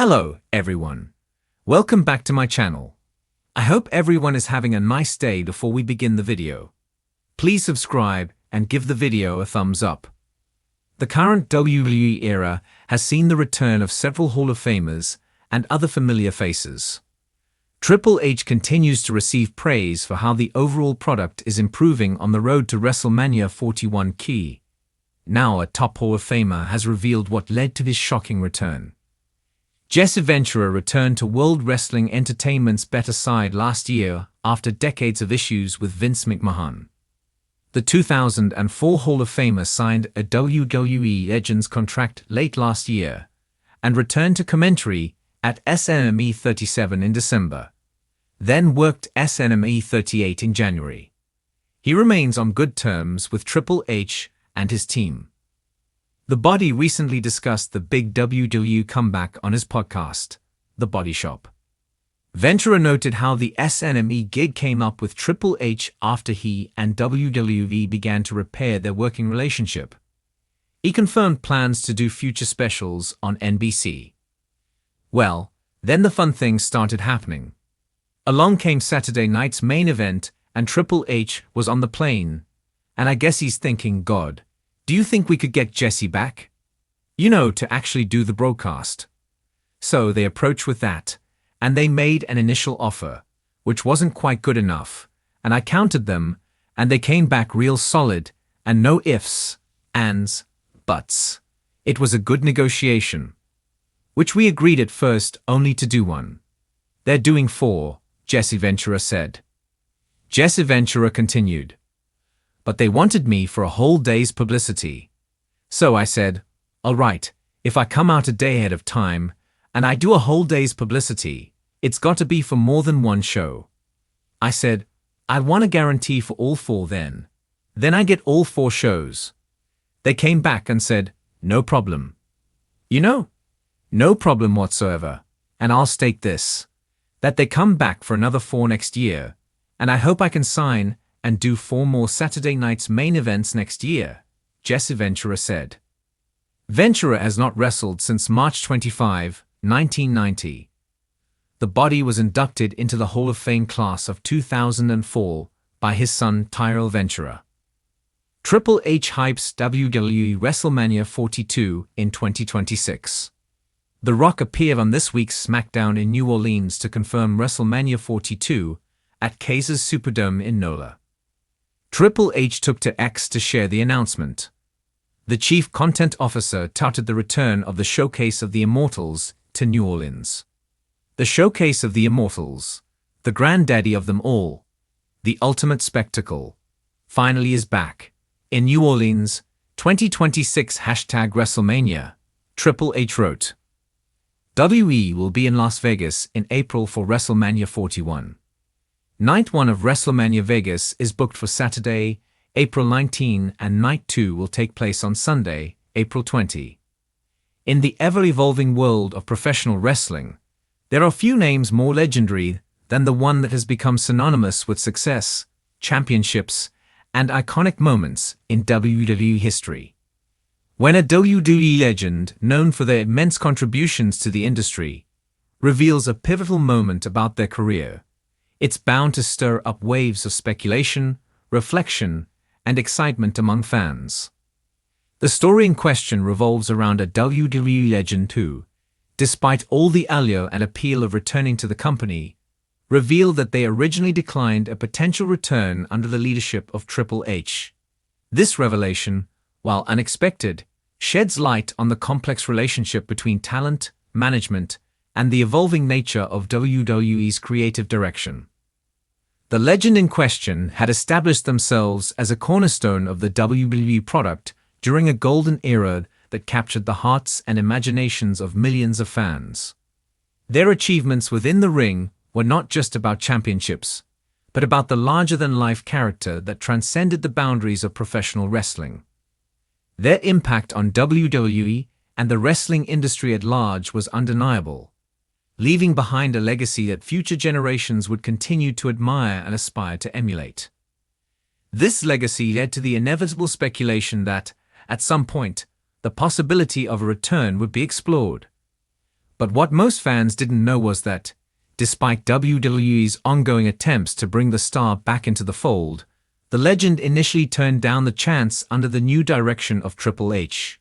Hello, everyone. Welcome back to my channel. I hope everyone is having a nice day before we begin the video. Please subscribe and give the video a thumbs up. The current WWE era has seen the return of several Hall of Famers and other familiar faces. Triple H continues to receive praise for how the overall product is improving on the road to WrestleMania 41 key. Now a top Hall of Famer has revealed what led to his shocking return. Jesse Ventura returned to World Wrestling Entertainment's better side last year after decades of issues with Vince McMahon. The 2004 Hall of Famer signed a WWE Legends contract late last year and returned to commentary at SNME 37 in December, then worked SNME 38 in January. He remains on good terms with Triple H and his team. The Body recently discussed the big WWE comeback on his podcast, The Body Shop. Ventura noted how the SNME gig came up with Triple H after he and WWE began to repair their working relationship. He confirmed plans to do future specials on NBC. Well, then the fun things started happening. Along came Saturday night's main event and Triple H was on the plane, and I guess he's thinking, God, do you think we could get Jesse back? You know, to actually do the broadcast. So they approached with that, and they made an initial offer, which wasn't quite good enough, and I counted them, and they came back real solid, and no ifs, ands, buts. It was a good negotiation, which we agreed at first only to do one. They're doing 4, Jesse Ventura said. Jesse Ventura continued. But they wanted me for a whole day's publicity. So I said, all right, if I come out a day ahead of time, and I do a whole day's publicity, it's got to be for more than one show. I said, I want a guarantee for all 4 then. Then I get all 4 shows. They came back and said, no problem. You know, no problem whatsoever. And I'll state this, that they come back for another 4 next year, and I hope I can sign and do 4 more Saturday night's main events next year, Jesse Ventura said. Ventura has not wrestled since March 25, 1990. The Body was inducted into the Hall of Fame class of 2004 by his son Tyrell Ventura. Triple H hypes WWE WrestleMania 42 in 2026. The Rock appeared on this week's SmackDown in New Orleans to confirm WrestleMania 42 at Caesars Superdome in NOLA. Triple H took to X to share the announcement. The chief content officer touted the return of the Showcase of the Immortals to New Orleans. The Showcase of the Immortals, the granddaddy of them all, the ultimate spectacle, finally is back. In New Orleans, 2026 #WrestleMania, Triple H wrote. WWE will be in Las Vegas in April for WrestleMania 41. Night 1 of WrestleMania Vegas is booked for Saturday, April 19, and Night 2 will take place on Sunday, April 20. In the ever-evolving world of professional wrestling, there are few names more legendary than the one that has become synonymous with success, championships, and iconic moments in WWE history. When a WWE legend, known for their immense contributions to the industry, reveals a pivotal moment about their career, it's bound to stir up waves of speculation, reflection, and excitement among fans. The story in question revolves around a WWE legend who, despite all the allure and appeal of returning to the company, revealed that they originally declined a potential return under the leadership of Triple H. This revelation, while unexpected, sheds light on the complex relationship between talent, management, and the evolving nature of WWE's creative direction. The legend in question had established themselves as a cornerstone of the WWE product during a golden era that captured the hearts and imaginations of millions of fans. Their achievements within the ring were not just about championships, but about the larger-than-life character that transcended the boundaries of professional wrestling. Their impact on WWE and the wrestling industry at large was undeniable, leaving behind a legacy that future generations would continue to admire and aspire to emulate. This legacy led to the inevitable speculation that, at some point, the possibility of a return would be explored. But what most fans didn't know was that, despite WWE's ongoing attempts to bring the star back into the fold, the legend initially turned down the chance under the new direction of Triple H.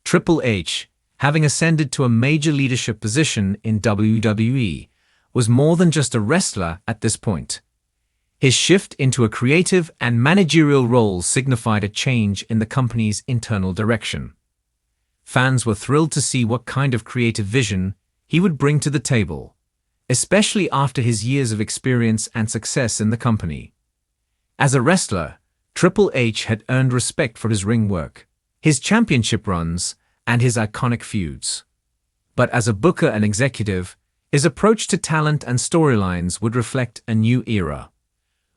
Triple H, having ascended to a major leadership position in WWE, was more than just a wrestler at this point. His shift into a creative and managerial role signified a change in the company's internal direction. Fans were thrilled to see what kind of creative vision he would bring to the table, especially after his years of experience and success in the company. As a wrestler, Triple H had earned respect for his ring work, his championship runs, and his iconic feuds. But as a booker and executive, his approach to talent and storylines would reflect a new era,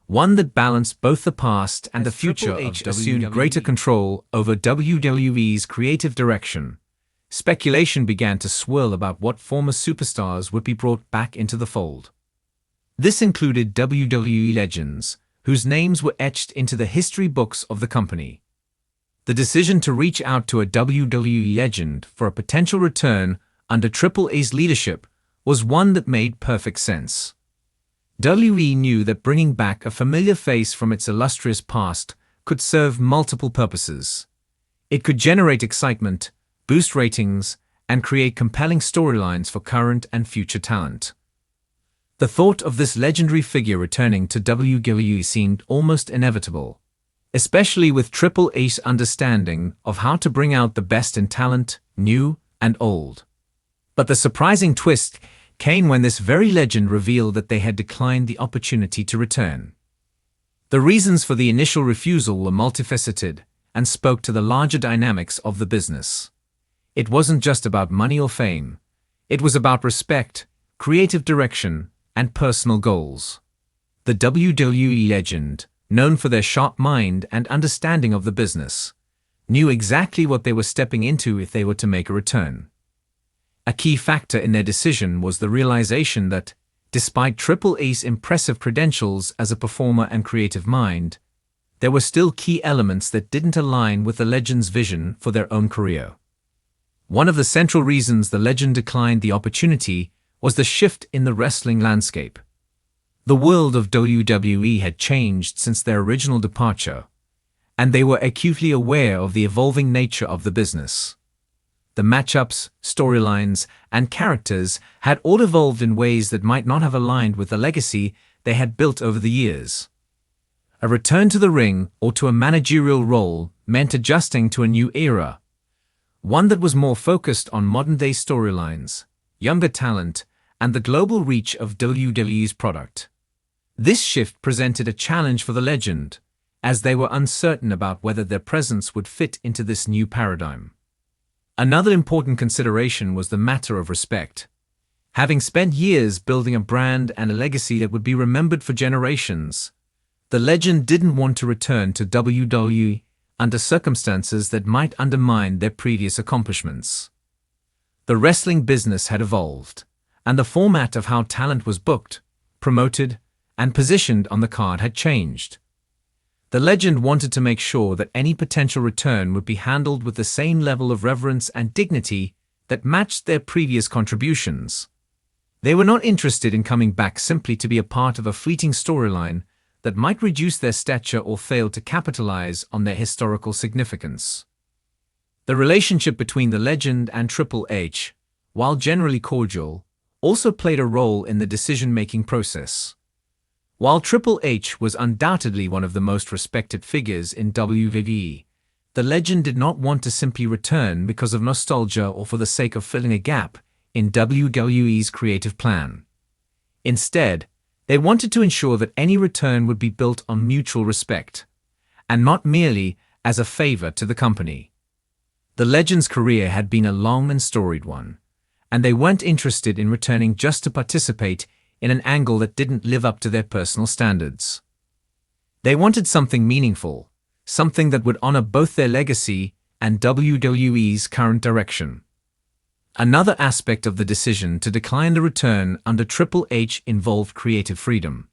one that balanced both the past and the future of WWE. Assumed greater control over WWE's creative direction. Speculation began to swirl about what former superstars would be brought back into the fold. This included WWE legends, whose names were etched into the history books of the company. The decision to reach out to a WWE legend for a potential return under Triple H's leadership was one that made perfect sense. WWE knew that bringing back a familiar face from its illustrious past could serve multiple purposes. It could generate excitement, boost ratings, and create compelling storylines for current and future talent. The thought of this legendary figure returning to WWE seemed almost inevitable, especially with Triple H's understanding of how to bring out the best in talent, new and old. But the surprising twist came when this very legend revealed that they had declined the opportunity to return. The reasons for the initial refusal were multifaceted and spoke to the larger dynamics of the business. It wasn't just about money or fame. It was about respect, creative direction, and personal goals. The WWE legend, known for their sharp mind and understanding of the business, knew exactly what they were stepping into if they were to make a return. A key factor in their decision was the realization that, despite Triple H's impressive credentials as a performer and creative mind, there were still key elements that didn't align with the legend's vision for their own career. One of the central reasons the legend declined the opportunity was the shift in the wrestling landscape. The world of WWE had changed since their original departure, and they were acutely aware of the evolving nature of the business. The matchups, storylines, and characters had all evolved in ways that might not have aligned with the legacy they had built over the years. A return to the ring or to a managerial role meant adjusting to a new era, one that was more focused on modern-day storylines, younger talent, and the global reach of WWE's product. This shift presented a challenge for the legend, as they were uncertain about whether their presence would fit into this new paradigm. Another important consideration was the matter of respect. Having spent years building a brand and a legacy that would be remembered for generations, the legend didn't want to return to WWE under circumstances that might undermine their previous accomplishments. The wrestling business had evolved, and the format of how talent was booked, promoted, and positioned on the card had changed. The legend wanted to make sure that any potential return would be handled with the same level of reverence and dignity that matched their previous contributions. They were not interested in coming back simply to be a part of a fleeting storyline that might reduce their stature or fail to capitalize on their historical significance. The relationship between the legend and Triple H, while generally cordial, also played a role in the decision-making process. While Triple H was undoubtedly one of the most respected figures in WWE, the legend did not want to simply return because of nostalgia or for the sake of filling a gap in WWE's creative plan. Instead, they wanted to ensure that any return would be built on mutual respect, and not merely as a favor to the company. The legend's career had been a long and storied one, and they weren't interested in returning just to participate in an angle that didn't live up to their personal standards. They wanted something meaningful, something that would honor both their legacy and WWE's current direction. Another aspect of the decision to decline the return under Triple H involved creative freedom.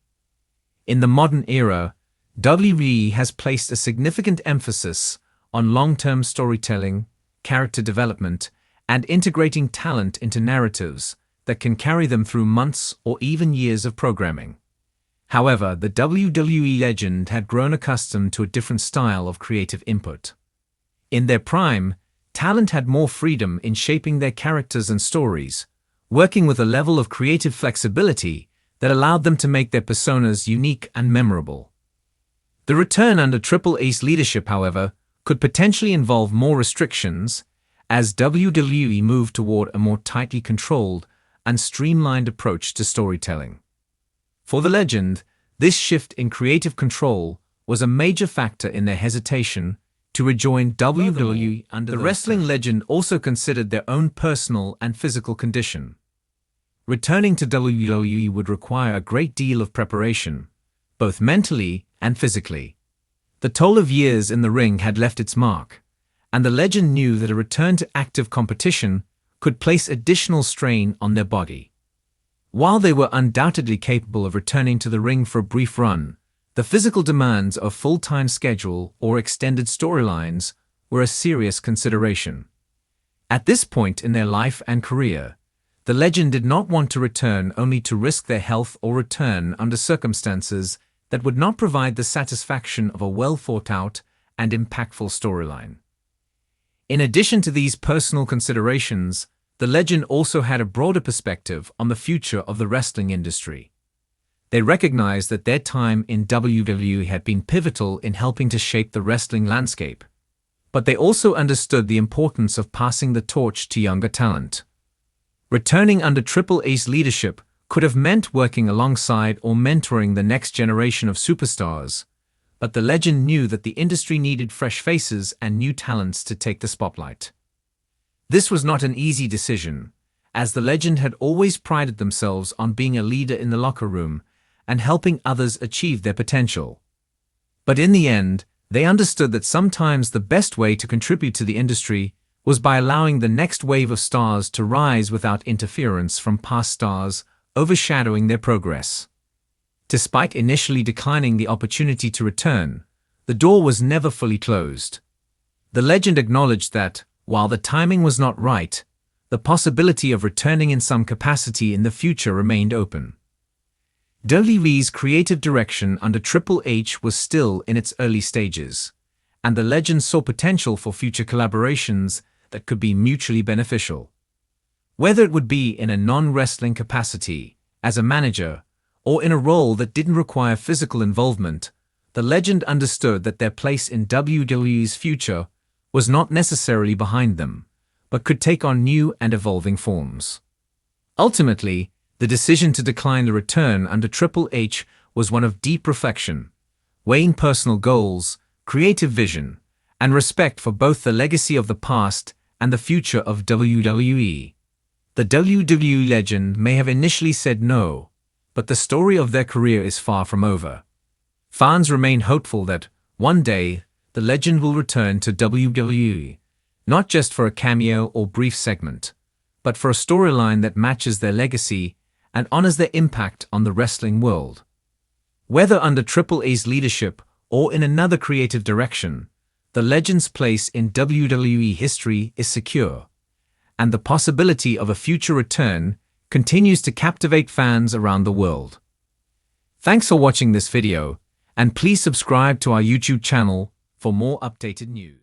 In the modern era, WWE has placed a significant emphasis on long-term storytelling, character development, and integrating talent into narratives that can carry them through months or even years of programming. However, the WWE legend had grown accustomed to a different style of creative input. In their prime, talent had more freedom in shaping their characters and stories, working with a level of creative flexibility that allowed them to make their personas unique and memorable. The return under Triple H's leadership, however, could potentially involve more restrictions as WWE moved toward a more tightly controlled and streamlined approach to storytelling. For the legend, this shift in creative control was a major factor in their hesitation to rejoin WWE under the wrestling legend also considered their own personal and physical condition. Returning to WWE would require a great deal of preparation, both mentally and physically. The toll of years in the ring had left its mark, and the legend knew that a return to active competition could place additional strain on their body. While they were undoubtedly capable of returning to the ring for a brief run, the physical demands of full-time schedule or extended storylines were a serious consideration. At this point in their life and career, the legend did not want to return only to risk their health or return under circumstances that would not provide the satisfaction of a well-thought-out and impactful storyline. In addition to these personal considerations, the legend also had a broader perspective on the future of the wrestling industry. They recognized that their time in WWE had been pivotal in helping to shape the wrestling landscape, but they also understood the importance of passing the torch to younger talent. Returning under Triple H's leadership could have meant working alongside or mentoring the next generation of superstars, but the legend knew that the industry needed fresh faces and new talents to take the spotlight. This was not an easy decision, as the legend had always prided themselves on being a leader in the locker room and helping others achieve their potential. But in the end, they understood that sometimes the best way to contribute to the industry was by allowing the next wave of stars to rise without interference from past stars overshadowing their progress. Despite initially declining the opportunity to return, the door was never fully closed. The legend acknowledged that, while the timing was not right, the possibility of returning in some capacity in the future remained open. WWE's creative direction under Triple H was still in its early stages, and the legend saw potential for future collaborations that could be mutually beneficial. Whether it would be in a non-wrestling capacity, as a manager, or in a role that didn't require physical involvement, the legend understood that their place in WWE's future was not necessarily behind them, but could take on new and evolving forms. Ultimately, the decision to decline the return under Triple H was one of deep reflection, weighing personal goals, creative vision, and respect for both the legacy of the past and the future of WWE. The WWE legend may have initially said no, but the story of their career is far from over. Fans remain hopeful that, one day, the legend will return to WWE, not just for a cameo or brief segment, but for a storyline that matches their legacy and honors their impact on the wrestling world. Whether under Triple H's leadership or in another creative direction, the legend's place in WWE history is secure, and the possibility of a future return continues to captivate fans around the world. Thanks for watching this video, and please subscribe to our YouTube channel for more updated news.